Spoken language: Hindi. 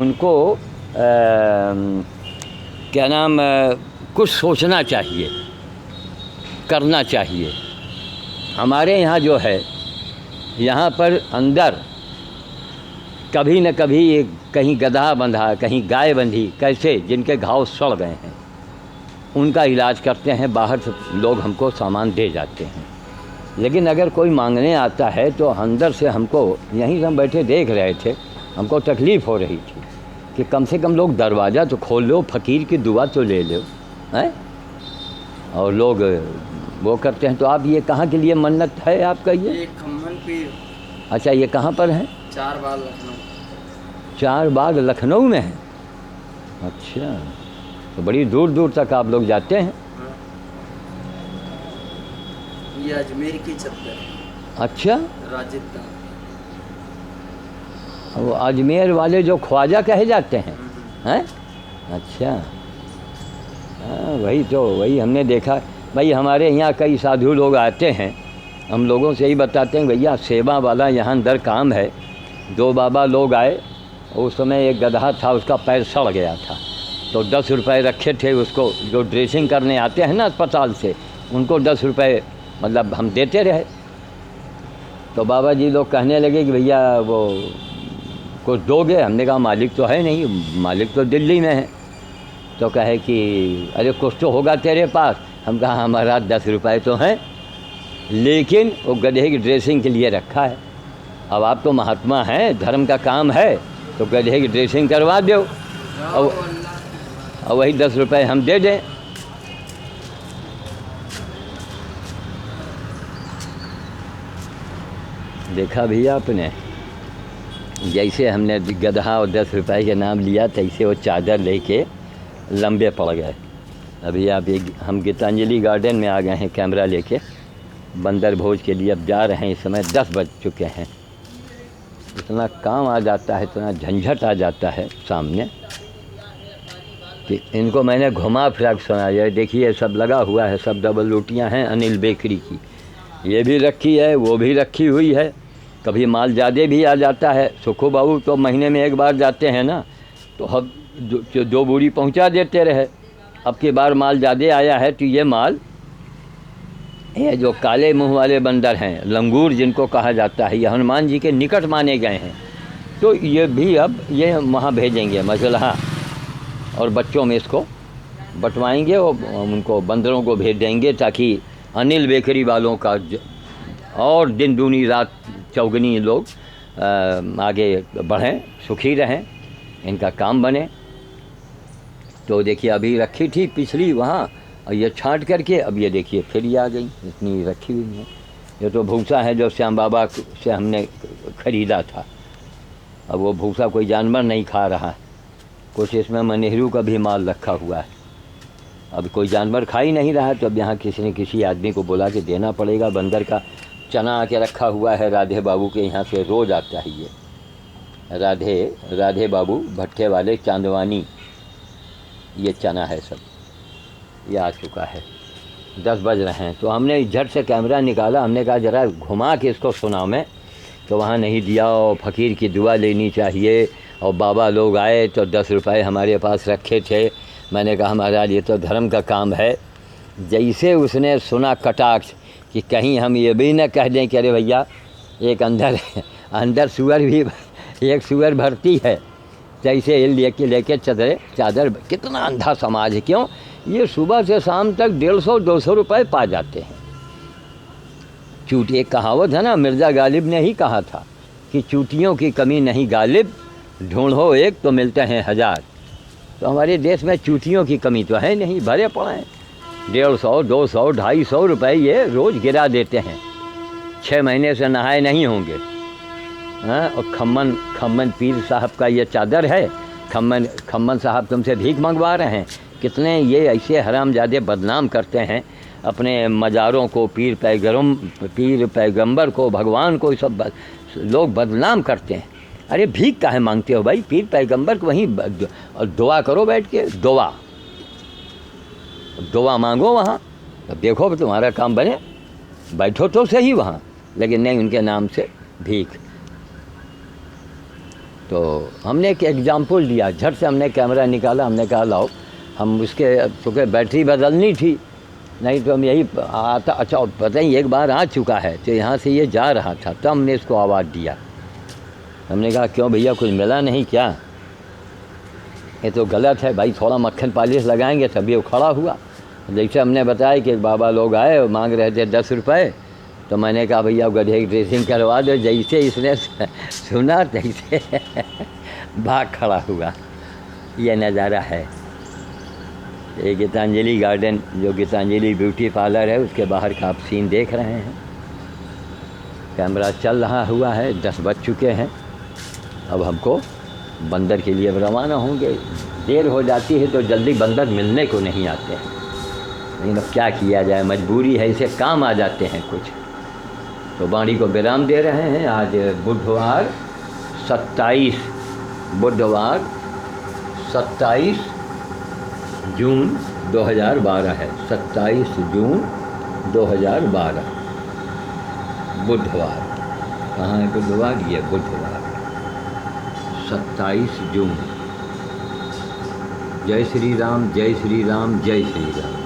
उनको क्या नाम कुछ सोचना चाहिए, करना चाहिए। हमारे यहाँ जो है, यहाँ पर अंदर कभी न कभी एक कहीं गधा बंधा, कहीं गाय बंधी, कैसे जिनके घाव सड़ गए हैं उनका इलाज करते हैं। बाहर से लोग हमको सामान दे जाते हैं, लेकिन अगर कोई मांगने आता है तो अंदर से हमको, यहीं से हम बैठे देख रहे थे, हमको तकलीफ़ हो रही थी कि कम से कम लोग दरवाज़ा तो खोल लो, फ़कीर की दुआ तो ले लो, हैं? और लोग वो करते हैं। तो आप ये कहाँ के लिए मन्नत है आपका ये? खम्मन पीर। अच्छा, ये कहाँ पर है? चारबाग लखनऊ। चारबाग लखनऊ में है। अच्छा, तो बड़ी दूर दूर तक आप लोग जाते हैं। हाँ। ये अजमेर की चद्दर है। अच्छा, राजस्थान। वो अजमेर वाले जो ख्वाजा कहे जाते हैं, हैं? अच्छा, हाँ, वही हमने देखा। भाई हमारे यहाँ कई साधु लोग आते हैं, हम लोगों से यही बताते हैं भैया सेवा वाला यहाँ अंदर काम है। 2 बाबा लोग आए, उस समय एक गधा था, उसका पैर सड़ गया था, तो 10 रुपये रखे थे उसको, जो ड्रेसिंग करने आते हैं ना अस्पताल से, उनको 10 रुपये मतलब हम देते रहे। तो बाबा जी लोग कहने लगे कि भैया वो कुछ दोगे? हमने कहा मालिक तो है नहीं, मालिक तो दिल्ली में है। तो कहे कि अरे कुछ तो होगा तेरे पास। हम कहा हमारा 10 रुपये तो हैं, लेकिन वो गधे की ड्रेसिंग के लिए रखा है। अब आप तो महात्मा हैं, धर्म का काम है, तो गधे की ड्रेसिंग करवा दो और वही 10 रुपये हम दे दें। देखा भैया आपने, जैसे हमने गधा और 10 रुपये के नाम लिया, तैसे वो चादर लेके लंबे पड़ गए। अभी आप हम गीतांजलि गार्डन में आ गए हैं कैमरा लेके, बंदर भोज के लिए अब जा रहे हैं। इस समय 10 बज चुके हैं। इतना काम आ जाता है, इतना झंझट आ जाता है सामने कि इनको मैंने घुमा फिरा सुनाया। देखिए सब लगा हुआ है, सब डबल रोटियां हैं अनिल बेकरी की, ये भी रखी है, वो भी रखी हुई है। कभी माल ज़्यादा भी आ जाता है। सुखू बाबू तो महीने में एक बार जाते हैं ना, तो हम 2 बोरी पहुंचा देते रहे। अब की बार माल ज़्यादा आया है, तो ये माल, ये जो काले मुंह वाले बंदर हैं, लंगूर जिनको कहा जाता है, ये हनुमान जी के निकट माने गए हैं, तो ये भी अब ये वहाँ भेजेंगे मसलहा, और बच्चों में इसको बंटवाएंगे और उनको बंदरों को भेज देंगे, ताकि अनिल बेकरी वालों का और दिन दूनी रात चौगनी लोग आगे बढ़ें, सुखी रहें, इनका काम बने। तो देखिए अभी रखी थी पिछली वहाँ, और ये छांट करके अब ये देखिए फिर ये आ गई, इतनी रखी हुई है। ये तो भूसा है जो श्याम बाबा से हमने ख़रीदा था। अब वो भूसा कोई जानवर नहीं खा रहा, कुछ इसमें मनेहरू का भी माल रखा हुआ है। अब कोई जानवर खा ही नहीं रहा, तो अब यहाँ किसी न किसी आदमी को बुला के देना पड़ेगा। बंदर का चना आके रखा हुआ है, राधे बाबू के यहाँ से रोज़ आता है ये राधे बाबू भट्टे वाले चांदवानी, ये चना है सब, ये आ चुका है। 10 बज रहे हैं, तो हमने झट से कैमरा निकाला, हमने कहा ज़रा घुमा के इसको सुनाओ मैं। तो वहाँ नहीं दिया, और फ़कीर की दुआ लेनी चाहिए, और बाबा लोग आए तो 10 रुपये हमारे पास रखे थे। मैंने कहा महाराज ये तो धर्म का काम है। जैसे उसने सुना कटाक्ष कि कहीं हम ये भी न कह दें कि अरे भैया एक अंदर सुअर भी, एक सुअर भरती है, जैसे लेके चादर। कितना अंधा समाज है, क्यों? ये सुबह से शाम तक 150-200 रुपये पा जाते हैं। चूटी, एक कहावत है ना, मिर्ज़ा गालिब ने ही कहा था कि चूटियों की कमी नहीं गालिब, ढूंढो एक तो मिलते हैं 1000। तो हमारे देश में चूटियों की कमी तो है नहीं, भरे पड़े हैं। 150, 200, 250 रुपये ये रोज़ गिरा देते हैं। 6 महीने से नहाए नहीं होंगे। हाँ, और खम्मन पीर साहब का ये चादर है। खम्मन साहब तुमसे भीख मंगवा रहे हैं। कितने ये ऐसे हरामजादे बदनाम करते हैं अपने मज़ारों को, पीर पैगंबर को, भगवान को, सब लोग बदनाम करते हैं। अरे भीख काहे मांगते हो भाई? पीर पैगंबर को वहीं दुआ करो बैठ के, दुआ मांगो वहाँ, तब देखो तुम्हारा काम बने। बैठो तो सही वहाँ, लेकिन नहीं, उनके नाम से भीख। तो हमने एक एग्जाम्पल दिया, झट से हमने कैमरा निकाला, हमने कहा लाओ हम उसके, चूँकि बैटरी बदलनी थी, नहीं तो हम यही आता। अच्छा पता ही एक बार आ चुका है, तो यहाँ से ये जा रहा था, तब हमने इसको आवाज़ दिया। हमने कहा क्यों भैया कुछ मिला नहीं क्या? ये तो गलत है भाई, थोड़ा मक्खन पालिश लगाएंगे तभी वो खड़ा हुआ। जैसे हमने बताया कि बाबा लोग आए और मांग रहे थे 10 रुपये, तो मैंने कहा भैया गधे की ड्रेसिंग करवा दो। जैसे इसने सुना तैसे भाग खड़ा हुआ। यह नज़ारा है ये गीतांजलि गार्डन, जो गीतांजलि ब्यूटी पार्लर है, उसके बाहर का आप सीन देख रहे हैं। कैमरा चल रहा हुआ है, 10 बज चुके हैं। अब हमको बंदर के लिए रवाना होंगे। देर हो जाती है तो जल्दी बंदर मिलने को नहीं आते हैं, लेकिन अब क्या किया जाए, मजबूरी है, इसे काम आ जाते हैं कुछ। तो वाणी को विराम दे रहे हैं। आज बुधवार 27 जून 2012 है। 27 जून 2012 बुधवार। कहाँ है बुधवार? ये बुधवार 27 जून। जय श्री राम, जय श्री राम, जय श्री राम।